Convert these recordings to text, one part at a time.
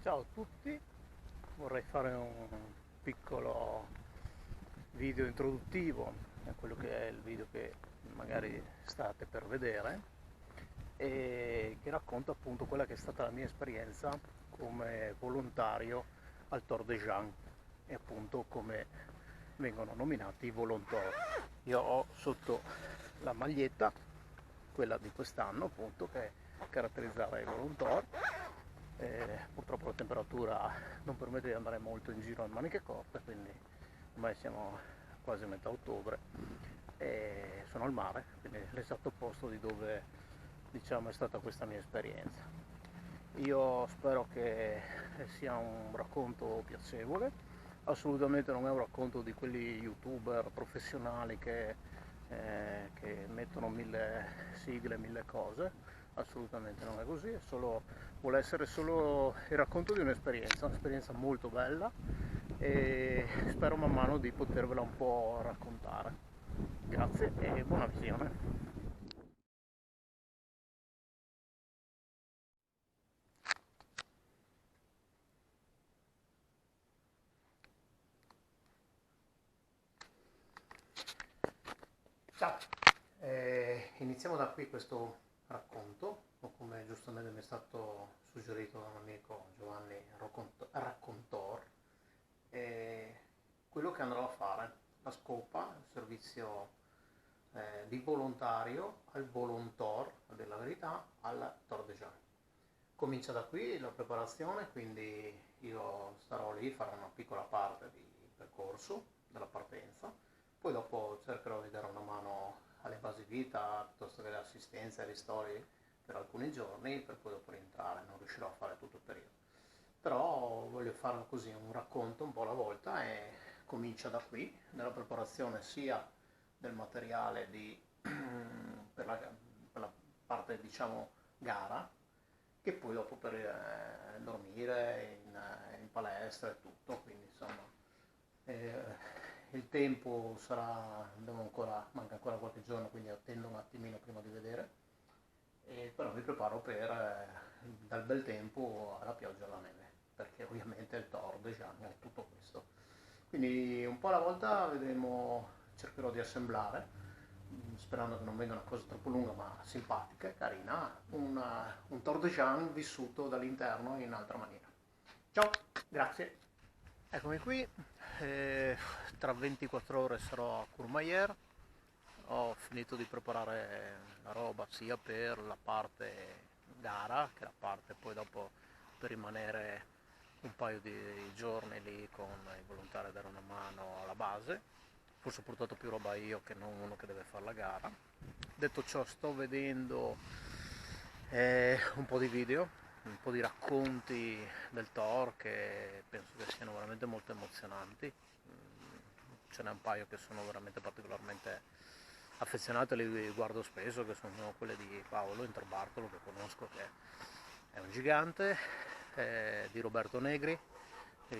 Ciao a tutti, vorrei fare un piccolo video introduttivo a quello che è il video che magari state per vedere e che racconta appunto quella che è stata la mia esperienza come volontario al Tor de Jean e appunto come vengono nominati i volontori. Io ho sotto la maglietta, quella di quest'anno appunto, che caratterizzava i volontori. Purtroppo la temperatura non permette di andare molto in giro in maniche corte, quindi ormai siamo quasi a metà ottobre e sono al mare, quindi l'esatto posto di dove diciamo è stata questa mia esperienza. Io spero che sia un racconto piacevole, assolutamente non è un racconto di quelli youtuber professionali che mettono mille sigle, mille cose, assolutamente non è così, vuole essere solo il racconto di un'esperienza molto bella e spero man mano di potervela un po' raccontare. Grazie e buona visione. Ciao, iniziamo da qui questo racconto, o come giustamente mi è stato suggerito da un amico Giovanni Raccontor, quello che andrò a fare, la scopa, il servizio di volontario al volontor, della verità, al Tor de Jean. Comincia da qui la preparazione, quindi io starò lì, farò una piccola parte di percorso della partenza, poi dopo cercherò di dare una mano alle basi vita piuttosto che alle assistenze e ai ristori per alcuni giorni, per poi dopo rientrare, non riuscirò a fare tutto il periodo. Però voglio fare così un racconto un po' alla volta e comincia da qui, nella preparazione sia del materiale per la parte diciamo gara, che poi dopo per dormire in palestra e tutto, quindi insomma eh, il tempo manca ancora qualche giorno, quindi attendo un attimino prima di vedere, però mi preparo per dal bel tempo alla pioggia e alla neve, perché ovviamente il Tor de Jean è tutto questo. Quindi un po' alla volta vedremo, cercherò di assemblare, sperando che non venga una cosa troppo lunga ma simpatica e carina, un Tor de Jean vissuto dall'interno in altra maniera. Ciao, grazie. Eccomi qui, tra 24 ore sarò a Courmayeur, ho finito di preparare la roba sia per la parte gara che la parte poi dopo per rimanere un paio di giorni lì con i volontari a dare una mano alla base. Forse ho portato più roba io che non uno che deve fare la gara. Detto ciò, sto vedendo un po' di video, un po' di racconti del Thor che penso che siano veramente molto emozionanti. Ce n'è un paio che sono veramente particolarmente affezionati, li guardo spesso, che sono quelle di Paolo Interbartolo, che conosco, che è un gigante, di Roberto Negri,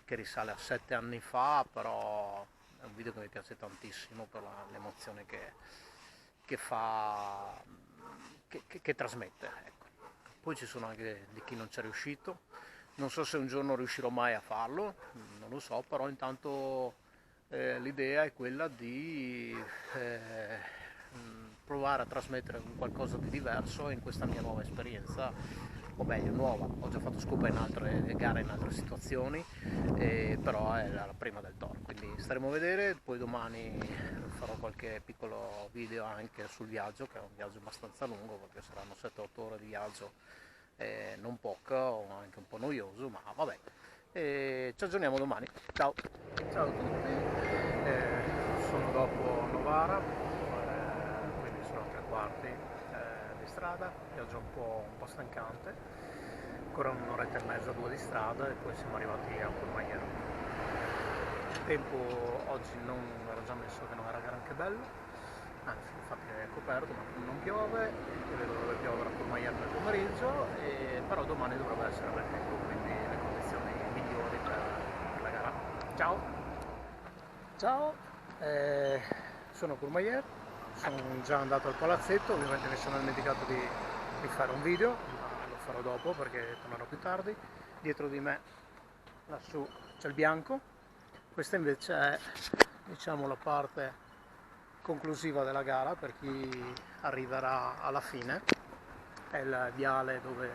che risale a 7 anni fa, però è un video che mi piace tantissimo per l'emozione che fa, che trasmette. Ecco. Poi ci sono anche di chi non c'è riuscito, non so se un giorno riuscirò mai a farlo, non lo so, però intanto l'idea è quella di provare a trasmettere qualcosa di diverso in questa mia nuova esperienza, o meglio nuova, ho già fatto scopa in altre gare, in altre situazioni, però è la prima del Toro, quindi staremo a vedere, poi domani farò qualche piccolo video anche sul viaggio, che è un viaggio abbastanza lungo perché saranno 7-8 ore di viaggio, non poco, o anche un po' noioso, ma vabbè. Ci aggiorniamo domani. Ciao! Ciao a tutti, sono dopo Novara, quindi sono a 3 quarti di strada, viaggio un po' stancante, ancora un'oretta e mezza, 2 di strada e poi siamo arrivati a Courmayeur. Il tempo oggi non era già messo che non era granché bello, anzi infatti è coperto ma non piove, credo dovrebbe piovere a Courmayeur nel pomeriggio, però domani dovrebbe essere bel tempo, quindi le condizioni migliori per la gara. Ciao! Ciao, sono Courmayeur, sono già andato al palazzetto, ovviamente mi sono dimenticato di fare un video, ma lo farò dopo perché tornerò più tardi. Dietro di me, lassù, c'è il bianco. Questa invece è, diciamo, la parte conclusiva della gara per chi arriverà alla fine. È il viale dove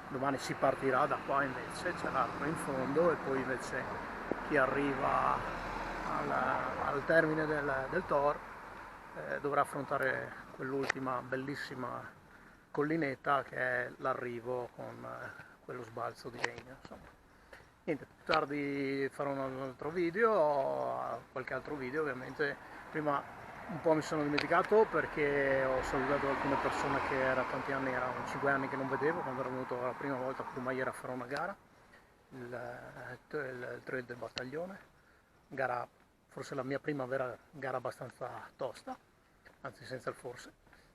domani si partirà. Da qua invece c'è l'arco in fondo, e poi invece chi arriva al termine del Tor dovrà affrontare quell'ultima bellissima collinetta che è l'arrivo con quello sbalzo di legno, insomma. Niente, più tardi farò un altro video, qualche altro video ovviamente. Prima un po' mi sono dimenticato perché ho salutato alcune persone che era tanti anni, erano 5 anni che non vedevo, quando ero venuto la prima volta a Courmayeur a fare una gara, il trail del battaglione, gara, forse la mia prima vera gara abbastanza tosta, anzi senza il forse,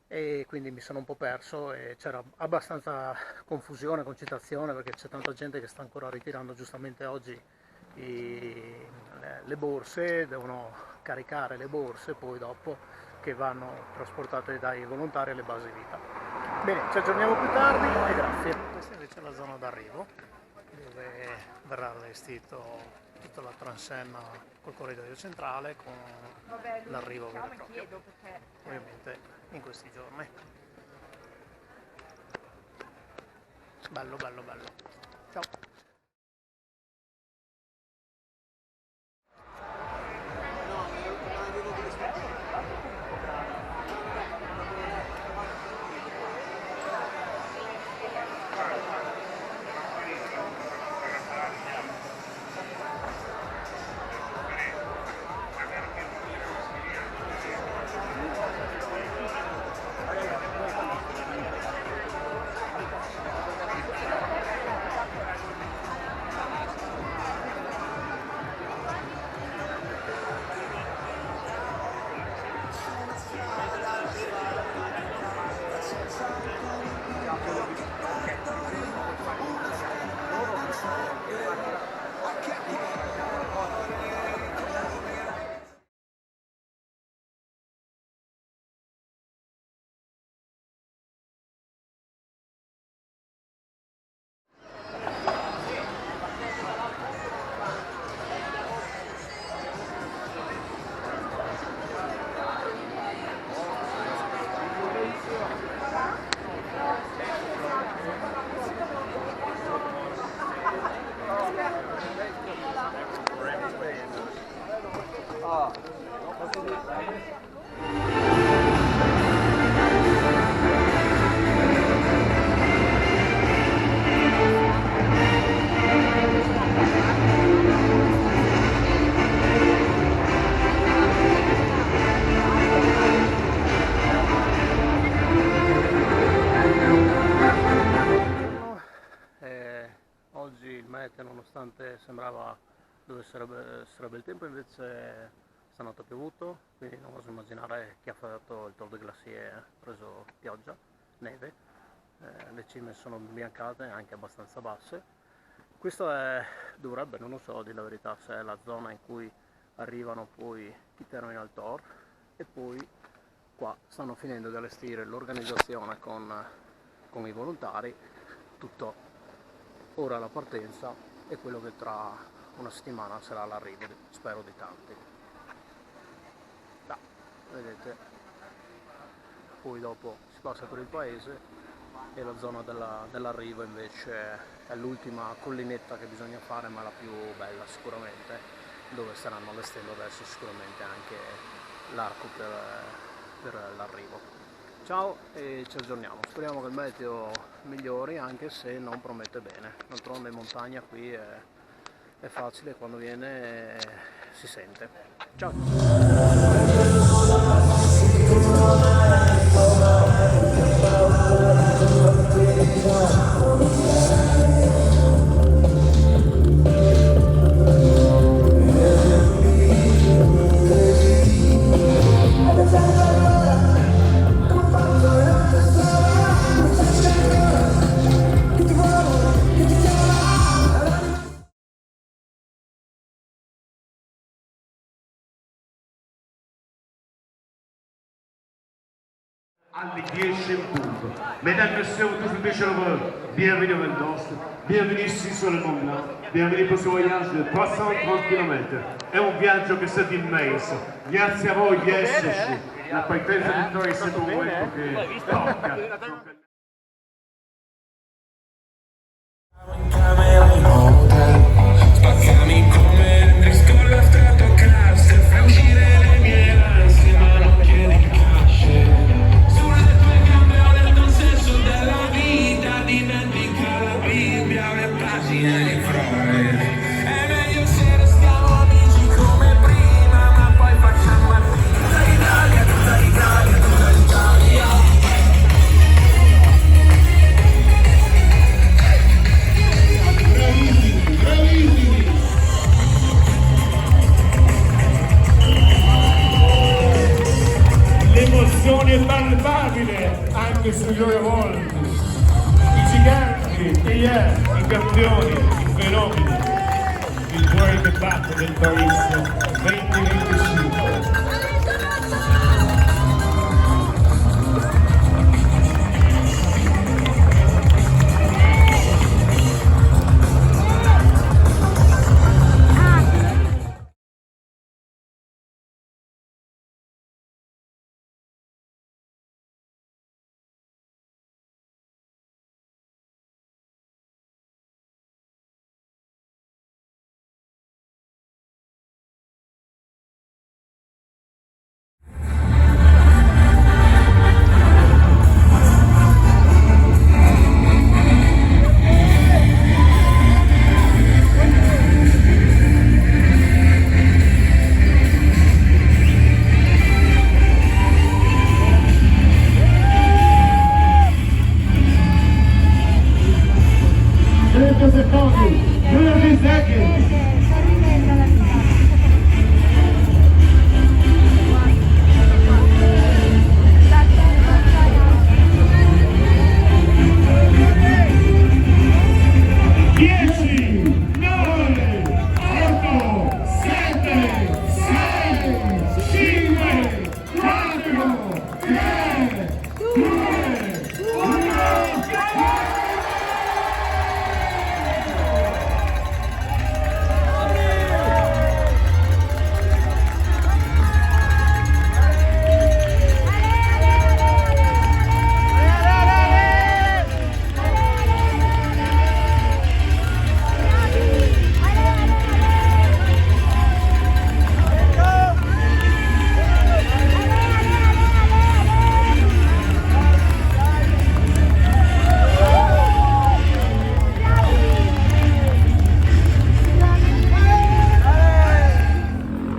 e quindi mi sono un po' perso e c'era abbastanza confusione, concitazione, perché c'è tanta gente che sta ancora ritirando giustamente oggi le borse, devono caricare le borse poi dopo, che vanno trasportate dai volontari alle basi vita. Bene, ci aggiorniamo più tardi e grazie. Questa invece è la zona d'arrivo, dove verrà allestito tutta la transenna col corridoio centrale con l'arrivo vero e proprio, ovviamente in questi giorni. Bello, bello, bello. Ciao. Oggi il meteo, nonostante sembrava dove sarebbe il tempo, invece stanotte ha piovuto, quindi non oso immaginare chi ha fatto il Tour de Glacier ha preso pioggia, neve, le cime sono imbiancate, anche abbastanza basse. Questo dovrebbe, non lo so, di la verità, se è la zona in cui arrivano poi chi termina il Tor, e poi qua stanno finendo di allestire l'organizzazione con i volontari, tutto. Ora la partenza è quello che tra una settimana sarà l'arrivo, spero di tanti. Vedete, poi dopo si passa per il paese e la zona dell'arrivo invece è l'ultima collinetta che bisogna fare, ma la più bella sicuramente, dove staranno allestendo adesso sicuramente anche l'arco per l'arrivo. Ciao e ci aggiorniamo, speriamo che il meteo migliori, anche se non promette bene. D'altronde in montagna qui è facile, quando viene si sente. Ciao! Alle 10 in punto. Mesdames, Messieurs, tous les bienvenue à Vendôme, bienvenue ici sur le Mont Blanc, bienvenue per questo voyage di 330 km. È un viaggio che è stato immenso. Grazie a voi di esserci. La partenza di Torre è stato un momento che tocca. Spaccami come Hendrix con la Stratocaster, fai uscire le mie ansie ma non chiedi casce. Sulle tue gambe ho il consenso della vita, dimentica la Bibbia o le pagine di Freud. È meglio se restiamo amici come prima, ma poi facciamo a tutta l'Italia, tutta l'Italia, tutta l'Italia. L'emozione è palpabile anche sui loro volti. I giganti, i campioni, i fenomeni. Il cuore che batte del Paris 2025.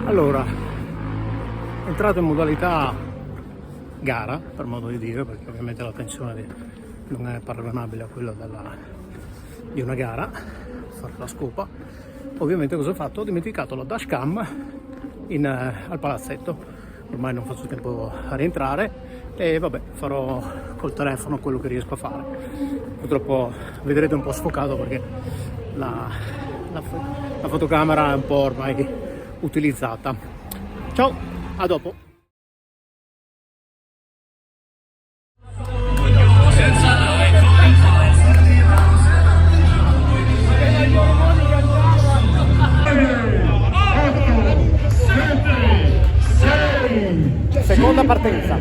Allora, entrato in modalità gara, per modo di dire, perché ovviamente la tensione non è paragonabile a quella di una gara, fare la scopa. Ovviamente cosa ho fatto? Ho dimenticato la dashcam al palazzetto, ormai non faccio tempo a rientrare e vabbè, farò col telefono quello che riesco a fare. Purtroppo vedrete un po' sfocato perché la fotocamera è un po' ormai utilizzata. Ciao, a dopo. Seconda partenza.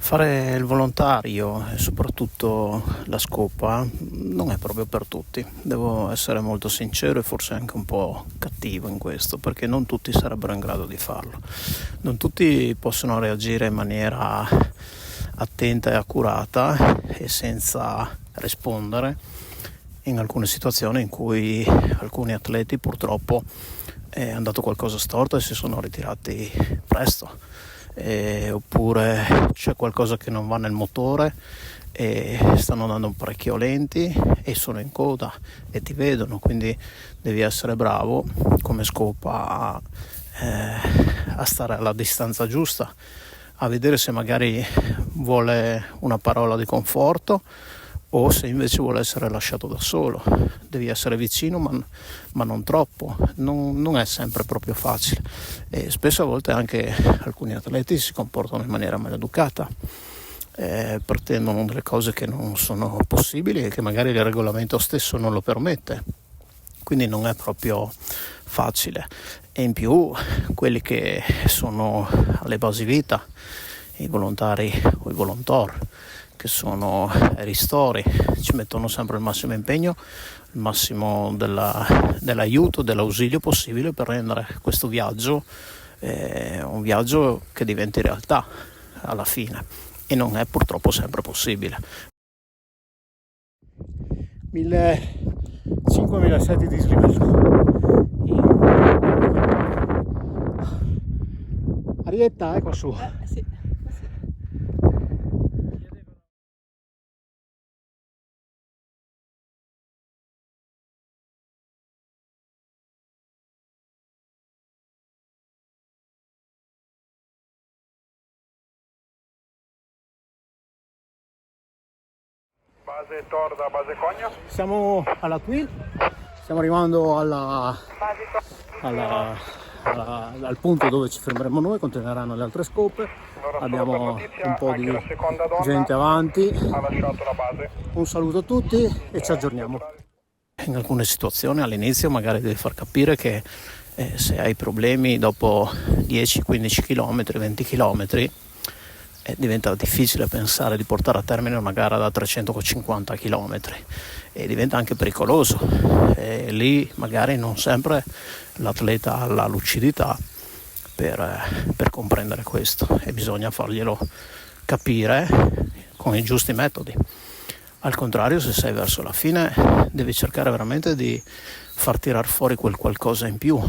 Fare il volontario e soprattutto la scopa non è proprio per tutti. Devo essere molto sincero e forse anche un po' cattivo in questo, perché non tutti sarebbero in grado di farlo. Non tutti possono reagire in maniera attenta e accurata e senza rispondere in alcune situazioni in cui alcuni atleti purtroppo è andato qualcosa storto e si sono ritirati presto. Oppure c'è qualcosa che non va nel motore e stanno andando parecchio lenti e sono in coda e ti vedono, quindi devi essere bravo come scopa a stare alla distanza giusta, a vedere se magari vuole una parola di conforto o se invece vuole essere lasciato da solo. Devi essere vicino ma non troppo, non è sempre proprio facile e spesso a volte anche alcuni atleti si comportano in maniera maleducata, pretendono delle cose che non sono possibili e che magari il regolamento stesso non lo permette, quindi non è proprio facile. E in più quelli che sono alle basi vita, i volontari o i volontor, che sono ristori, ci mettono sempre il massimo impegno, il massimo dell'aiuto, dell'ausilio possibile per rendere questo viaggio un viaggio che diventi realtà alla fine, e non è purtroppo sempre possibile. 1500-1700 di dislivello. Arietta, qua su. Sì. Base Tor da base Cogna. Siamo alla Twin, stiamo arrivando al punto dove ci fermeremo noi, continueranno le altre scope. Abbiamo un po' di gente avanti. Ha lasciato la base. Un saluto a tutti e ci aggiorniamo. In alcune situazioni all'inizio magari devi far capire che se hai problemi dopo 10-15 km, 20 km, diventa difficile pensare di portare a termine una gara da 350 km e diventa anche pericoloso. Lì magari non sempre l'atleta ha la lucidità per comprendere questo e bisogna farglielo capire con i giusti metodi. Al contrario, se sei verso la fine devi cercare veramente di far tirar fuori quel qualcosa in più,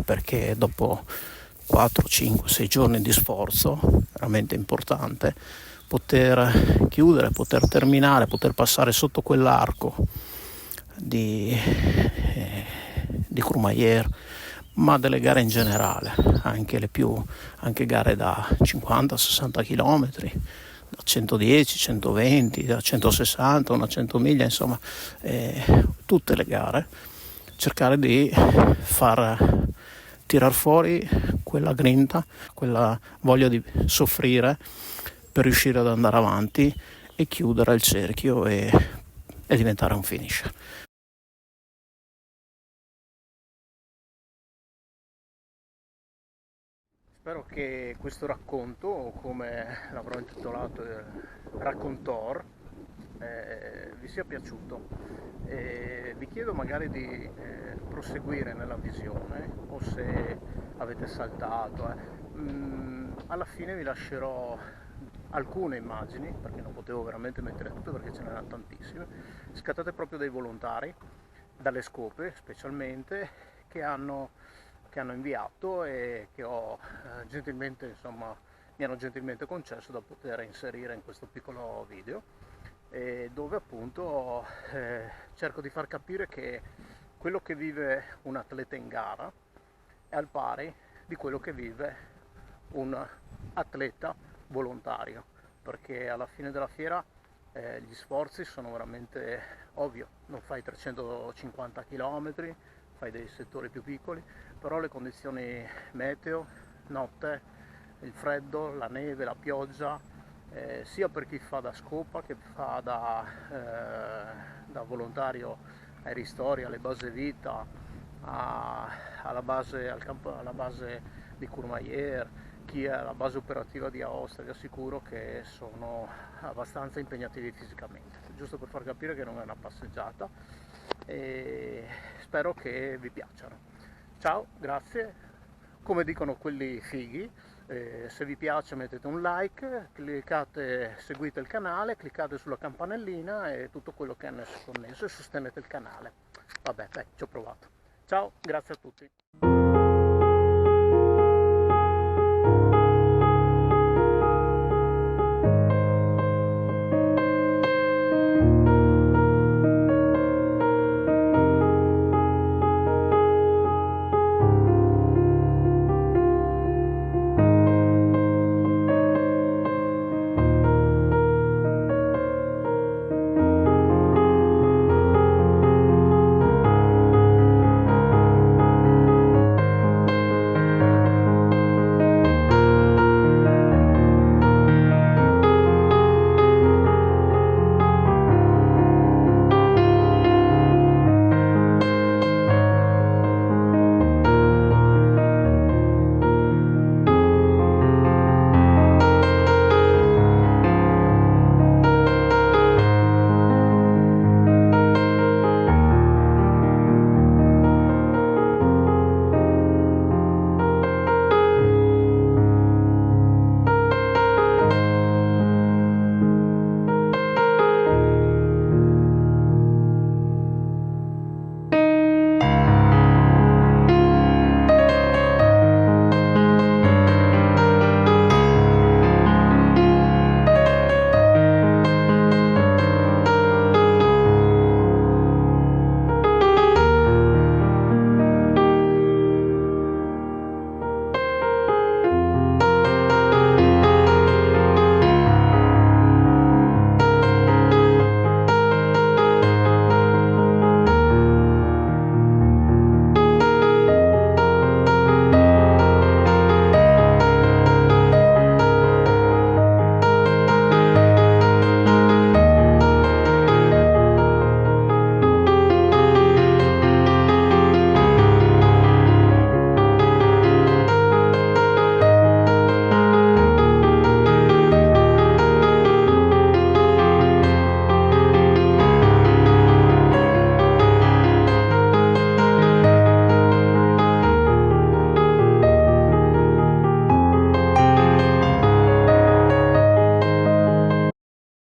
perché dopo 4, 5, 6 giorni di sforzo veramente importante, poter chiudere, poter terminare, poter passare sotto quell'arco di Courmayeur, ma delle gare in generale, anche gare da 50-60 km, da 110, 120, da 160, una 100 miglia, insomma, tutte le gare, cercare di far tirar fuori quella grinta, quella voglia di soffrire per riuscire ad andare avanti e chiudere il cerchio e diventare un finisher. Spero che questo racconto, come l'avrò intitolato Raccontor, vi sia piaciuto. Vi chiedo magari di proseguire nella visione, o se avete saltato. Alla fine vi lascerò alcune immagini, perché non potevo veramente mettere tutte perché ce n'erano tantissime, scattate proprio dai volontari, dalle scope specialmente, che hanno inviato e che ho gentilmente, insomma, mi hanno gentilmente concesso da poter inserire in questo piccolo video, dove appunto cerco di far capire che quello che vive un atleta in gara è al pari di quello che vive un atleta volontario, perché alla fine della fiera gli sforzi sono veramente ovvio, non fai 350 km, fai dei settori più piccoli, però le condizioni meteo, notte, il freddo, la neve, la pioggia, sia per chi fa da scopa che fa da volontario ai ristori, alle base vita, alla base di Courmayeur, chi è alla base operativa di Aosta vi assicuro che sono abbastanza impegnativi fisicamente, giusto per far capire che non è una passeggiata, e spero che vi piacciono. Ciao, grazie, come dicono quelli fighi, se vi piace mettete un like, seguite il canale, cliccate sulla campanellina e tutto quello che è connesso e sostenete il canale. Vabbè, dai, ci ho provato. Ciao, grazie a tutti.